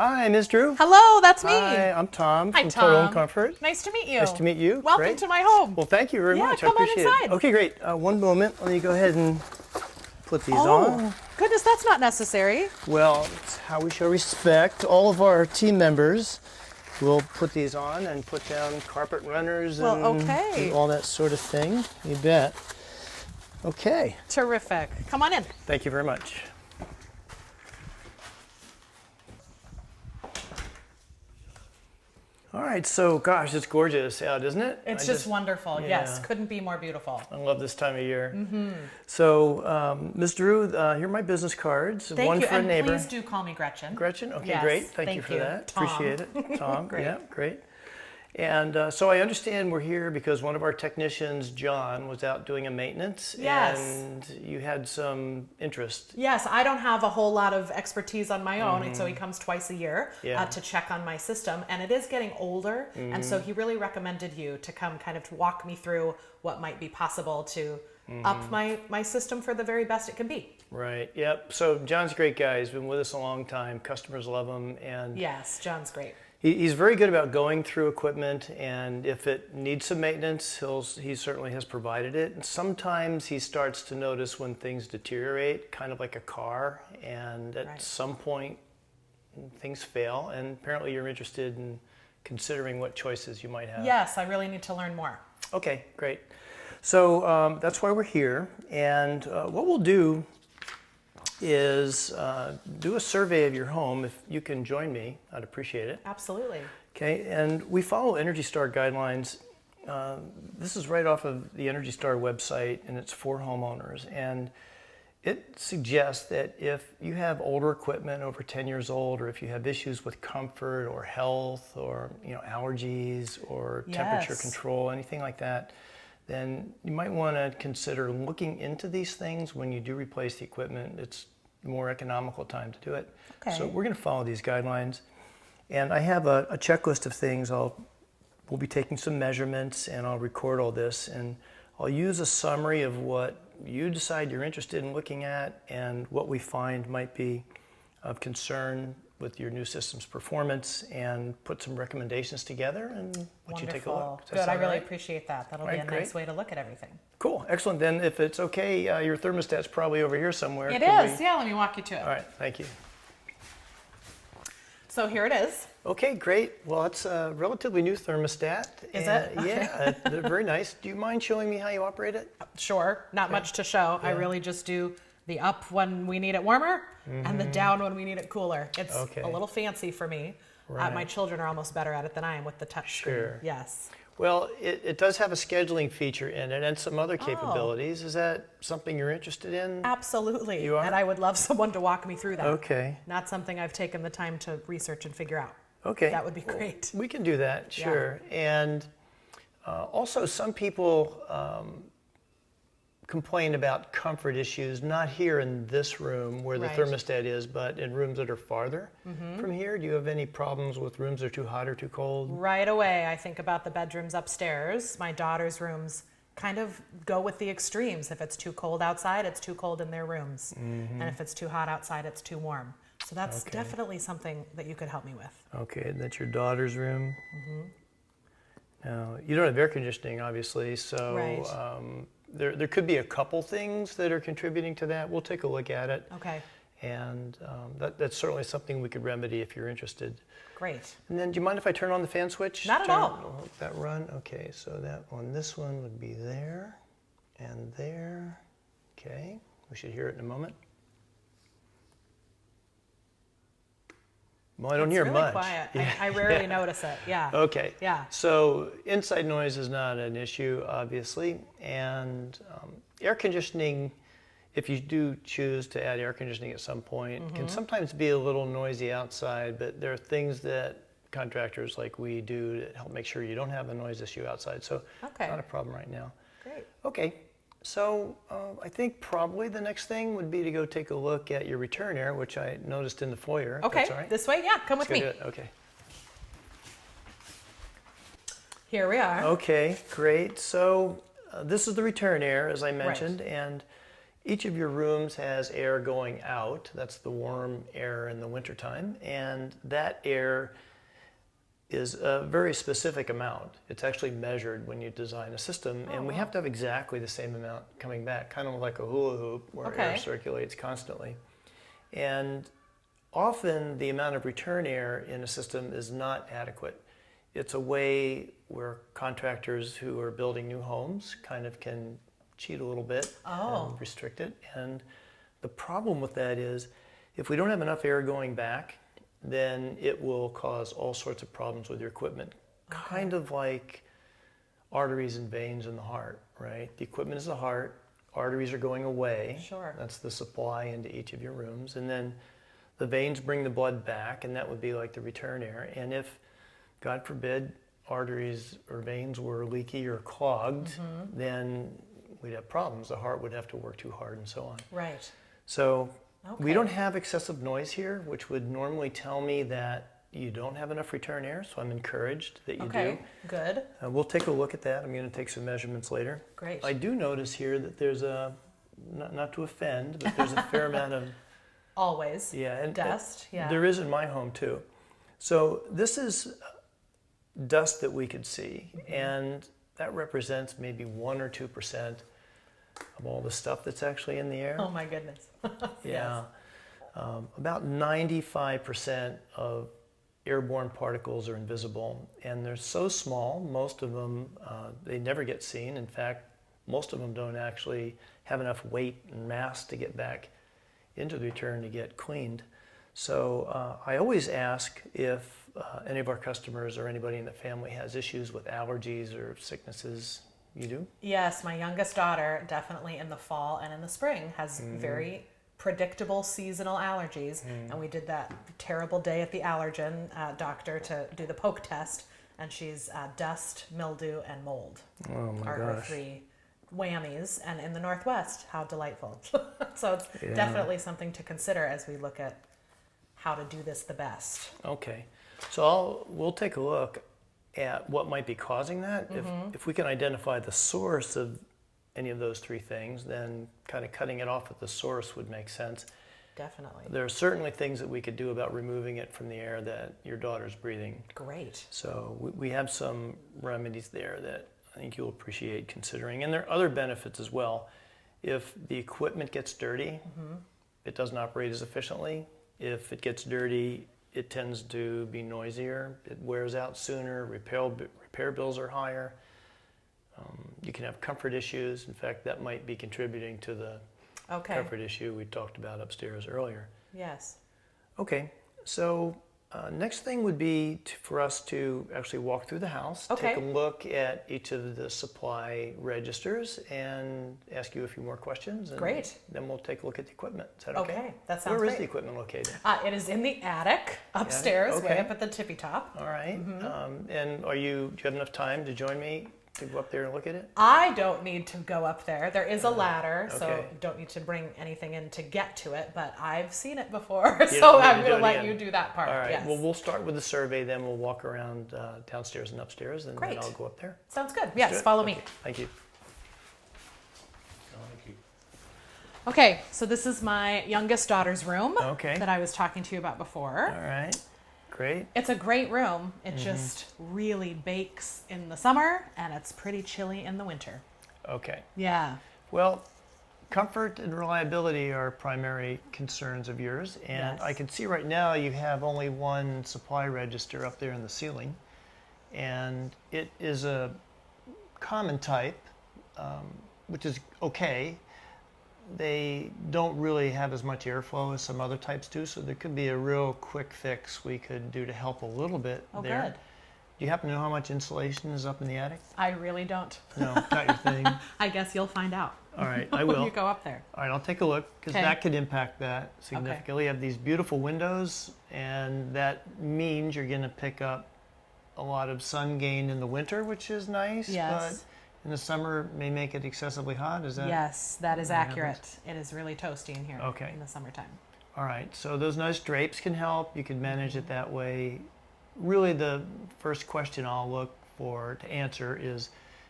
Hi, Ms. Drew. Hello, that's me. Hi, I'm Tom Hi, from Tom. Total Home Comfort. Nice to meet you. Nice to meet you. Welcome Great. to my home. Well, thank you very much. I come on appreciate inside. it. Okay, great. One moment. Let me go ahead and put these Oh, on. goodness, that's not necessary. Well, it's how we show respect. All of our team members will put these on and put down carpet runners and all that sort of thing. You bet. Okay. Terrific. Come on in. Thank you very much. All right, so gosh, it's gorgeous out, isn't it? It's just wonderful. Yeah. Yes, couldn't be more beautiful. I love this time of year. So, Ms. Drew, here are my business cards. Thank one you, for a and neighbor. please do call me Gretchen. Gretchen? Okay, Yes, great. Thank you for that. Tom. Appreciate it. Tom, Great. yeah, great. And so I understand we're here because one of our technicians, John, was out doing a maintenance. Yes. And you had some interest. Yes, I don't have a whole lot of expertise on my own, and so he comes twice a year to check on my system, and it is getting older, and so he really recommended you to come kind of to walk me through what might be possible to up my system for the very best it can be. Right, yep. So John's a great guy. He's been with us a long time. Customers love him. And yes, John's great. He's very good about going through equipment, and if it needs some maintenance, he certainly has provided it. And sometimes he starts to notice when things deteriorate, kind of like a car, and at some point things fail, and apparently you're interested in considering what choices you might have. Yes, I really need to learn more. Okay, great. So that's why we're here, and what we'll do is do a survey of your home. If you can join me, I'd appreciate it. Absolutely. Okay, and we follow Energy Star guidelines. This is right off of the Energy Star website, and it's for homeowners. And it suggests that if you have older equipment over 10 years old, or if you have issues with comfort or health or allergies or temperature control, anything like that, then you might want to consider looking into these things when you do replace the equipment. It's a more economical time to do it. Okay. So we're going to follow these guidelines. And I have a checklist of things. We'll be taking some measurements, and I'll record all this. And I'll use a summary of what you decide you're interested in looking at and what we find might be of concern with your new system's performance, and put some recommendations together and let you take a look. Good, I really appreciate that. That'll be a nice way to look at everything. Cool, excellent. Then if it's okay, your thermostat's probably over here somewhere. It is, yeah, let me walk you to it. All right, thank you. So here it is. Okay, great. Well, it's a relatively new thermostat. Is it? Yeah, they're very nice. Do you mind showing me how you operate it? Sure, not much to show. I really just do the up when we need it warmer and the down when we need it cooler. It's a little fancy for me. My children are almost better at it than I am with the touch screen. Yes. Well, it does have a scheduling feature in it and some other capabilities. Is that something you're interested in? Absolutely. You are? And I would love someone to walk me through that. Okay. Not something I've taken the time to research and figure out. Okay. That would be great. We can do that, sure. And also some people complain about comfort issues, not here in this room where the thermostat is, but in rooms that are farther from here. Do you have any problems with rooms that are too hot or too cold? Right away, I think about the bedrooms upstairs. My daughter's rooms kind of go with the extremes. If it's too cold outside, it's too cold in their rooms. And if it's too hot outside, it's too warm. So that's definitely something that you could help me with. Okay, that's your daughter's room. Now, you don't have air conditioning, obviously, so there could be a couple things that are contributing to that. We'll take a look at it. Okay. And that's certainly something we could remedy if you're interested. Great. And then do you mind if I turn on the fan switch? Not at all. We'll let that run. Okay, so that on this one would be there and there. Okay, we should hear it in a moment. Well, I don't hear much. It's really quiet. I rarely notice it. Yeah. Okay. Yeah. So inside noise is not an issue, obviously, and air conditioning, if you do choose to add air conditioning at some point, can sometimes be a little noisy outside, but there are things that contractors like we do to help make sure you don't have a noise issue outside. So not a problem right now. Great. Okay. So I think probably the next thing would be to go take a look at your ReturnAire, which I noticed in the foyer. Okay, That's all right. This way? Yeah, come with me. Okay. Here we are. Okay, great. So this is the ReturnAire, as I mentioned, and Each of your rooms has air going out. That's the warm air in the wintertime. And that air is a very specific amount. It's actually measured when you design a system. And we have to have exactly the same amount coming back, kind of like a hula hoop where air circulates constantly. And often the amount of return air in a system is not adequate. It's a way where contractors who are building new homes kind of can cheat a little bit and restrict it. And the problem with that is if we don't have enough air going back, then it will cause all sorts of problems with your equipment. Kind of like arteries and veins in the heart, right? The equipment is the heart, arteries are going away. Sure. That's the supply into each of your rooms. And then the veins bring the blood back, and that would be like the return air. And if, God forbid, arteries or veins were leaky or clogged, then we'd have problems. The heart would have to work too hard and so on. Right. So we don't have excessive noise here, which would normally tell me that you don't have enough return air, so I'm encouraged that you do. Good. We'll take a look at that. I'm going to take some measurements later. Great. I do notice here that there's a, not to offend, but there's a fair amount of... Always. Yeah. And dust. Yeah. There is in my home too. So this is dust that we could see, and that represents maybe 1 or 2% of all the stuff that's actually in the air. Oh my goodness. Yeah. About 95% of airborne particles are invisible, and they're so small, most of them, they never get seen. In fact, most of them don't actually have enough weight and mass to get back into the return to get cleaned. So I always ask if any of our customers or anybody in the family has issues with allergies or sicknesses. You do? Yes, my youngest daughter definitely in the fall and in the spring has very predictable seasonal allergies. And we did that terrible day at the allergen doctor to do the poke test, and she's dust, mildew, and mold. Oh my are gosh. her 3 whammies. And in the Northwest, how delightful. So it's definitely something to consider as we look at how to do this the best. Okay. So we'll take a look at what might be causing that. If we can identify the source of any of those 3 things, then kind of cutting it off at the source would make sense. Definitely. There are certainly things that we could do about removing it from the air that your daughter's breathing. Great. So we have some remedies there that I think you'll appreciate considering. And there are other benefits as well. If the equipment gets dirty, it doesn't operate as efficiently. If it gets dirty, it tends to be noisier. It wears out sooner. Repair bills are higher. You can have comfort issues. In fact, that might be contributing to the comfort issue we talked about upstairs earlier. Yes. Okay, so next thing would be for us to actually walk through the house, take a look at each of the supply registers, and ask you a few more questions. And Great. Then we'll take a look at the equipment. Is that okay? Okay, that sounds Where great. is the equipment located? It is in the attic upstairs, way up at the tippy top. All right. And do you have enough time to join me to go up there and look at it? I don't need to go up there. There is a ladder, so don't need to bring anything in to get to it, but I've seen it before, so I'm going to let you do that part. All right. Yes. Well, we'll start with the survey, then we'll walk around downstairs and upstairs, and then I'll go up there. Sounds good. Yes, follow me. Thank you. Okay, so this is my youngest daughter's room Okay. that I was talking to you about before. All right. Great. It's a great room. It just really bakes in the summer, and it's pretty chilly in the winter. Okay. Yeah. Well, comfort and reliability are primary concerns of yours, and I can see right now you have only one supply register up there in the ceiling, and it is a common type, which is okay. They don't really have as much airflow as some other types do, so there could be a real quick fix we could do to help a little bit there. Good. Do you happen to know how much insulation is up in the attic? I really don't. No, not your thing. I guess you'll find out. All right, I will. When you go up there. All right, I'll take a look, because that could impact that significantly. You have these beautiful windows, and that means you're going to pick up a lot of sun gain in the winter, which is nice. Yes. But in the summer, may make it excessively hot. Is that? Yes, that is accurate. It is really toasty in here in the summertime. All right, so those nice drapes can help. You can manage it that way. Really, the first question I'll look for to answer is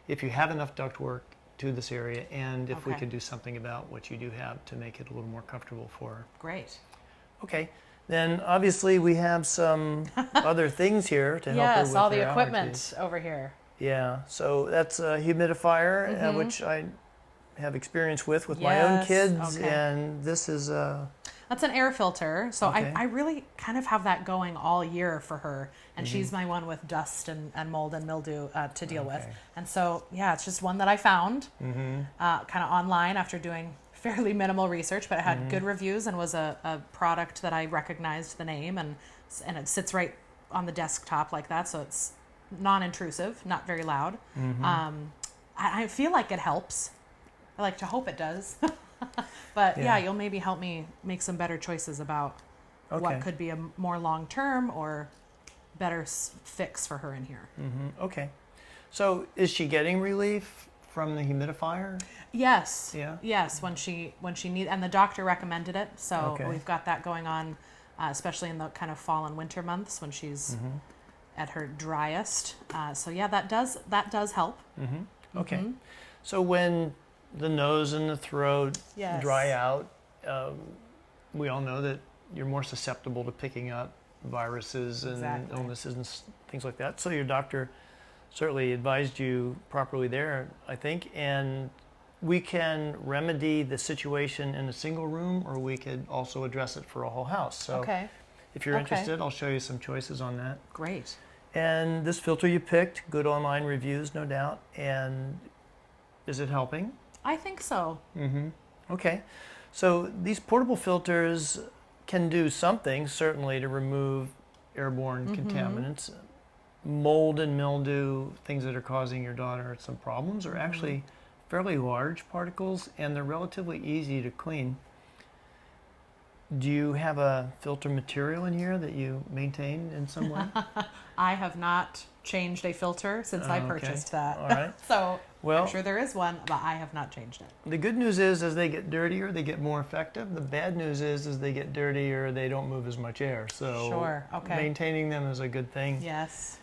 if you have enough ductwork to this area, and if we Okay. could do something about what you do have to make it a little more comfortable for her. Great. Okay. Then obviously we have some other things here to help her Yes, with all her the equipment allergies. over here. Yeah. So that's a humidifier, which I have experience with my own Yes, kids, okay. and this is That's an air filter. So Okay. I really kind of have that going all year for her. And she's my one with dust and mold and mildew to deal with. Okay. And so, yeah, it's just one that I found kind of online after doing fairly minimal research, but it had good reviews and was a product that I recognized the name. And it sits right on the desktop like that. So it's non-intrusive, not very loud. I feel like it helps. I like to hope it does. But yeah, you'll maybe help me make some better choices about what could be a more long-term or better fix for her in here. Okay. So is she getting relief from the humidifier? Yes. Yeah? Yes, when she needs, and the doctor recommended it. So Okay. we've got that going on, especially in the kind of fall and winter months when she's at her driest. So yeah, that does help. Okay. So when the nose and the throat Yes. dry out, we all know that you're more susceptible to picking up viruses and Exactly. illnesses and things like that. So your doctor certainly advised you properly there, I think. And we can remedy the situation in a single room, or we could also address it for a whole house. So Okay. if you're Okay. interested, I'll show you some choices on that. Great. And this filter you picked, good online reviews, no doubt. And is it helping? I think so. Okay. So these portable filters can do something, certainly, to remove airborne contaminants. Mold and mildew, things that are causing your daughter some problems, are actually fairly large particles, and they're relatively easy to clean. Do you have a filter material in here that you maintain in some way? I have not changed a filter since I Okay. purchased that. All right. So Well, I'm sure there is one, but I have not changed it. the good news is, as they get dirtier, they get more effective. The bad news is, as they get dirtier, they don't move as much air. So Sure, okay. maintaining them is a good thing. Yes.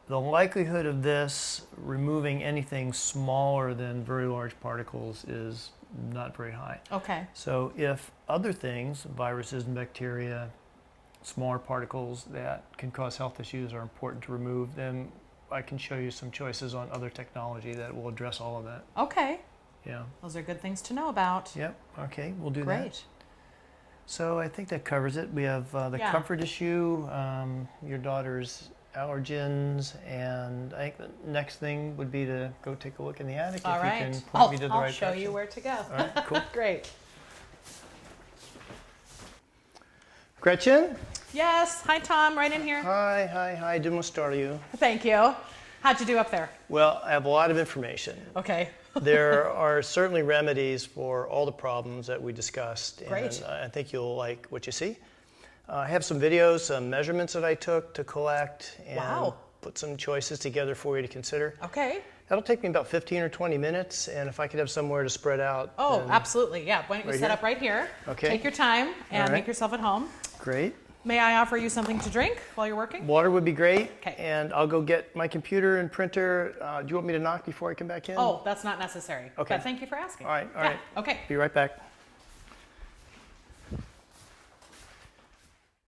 The likelihood of this removing anything smaller than very large particles is not very high. Okay. So if other things, viruses and bacteria, smaller particles that can cause health issues, are important to remove, then I can show you some choices on other technology that will address all of that. Okay. Yeah. Those are good things to know about. Yep. Okay, we'll do that. Great. So I think that covers it. We have the Yeah. comfort issue, your daughter's allergens, and I think the next thing would be to go take a look in the attic. All if right. you can point me to the I'll right show direction. you where to go. All right, cool. Great. Gretchen? Yes. Hi, Tom. Right in here. Hi. Didn't want to startle you. Thank you. How'd you do up there? Well, I have a lot of information. Okay. There are certainly remedies for all the problems that we discussed, Great. and I think you'll like what you see. I have some videos, some measurements that I took to collect, and Wow. put some choices together for you to consider. Okay. That'll take me about 15 or 20 minutes, and if I could have somewhere to spread out. Oh, then absolutely. Yeah. Why don't you Right set here? up right here? Okay. Take your time and All right. make yourself at home. Great. May I offer you something to drink while you're working? Water would be great. Okay. And I'll go get my computer and printer. Do you want me to knock before I come back in? Oh, that's not necessary. Okay. But thank you for asking. All right. Yeah. Okay. Be right back.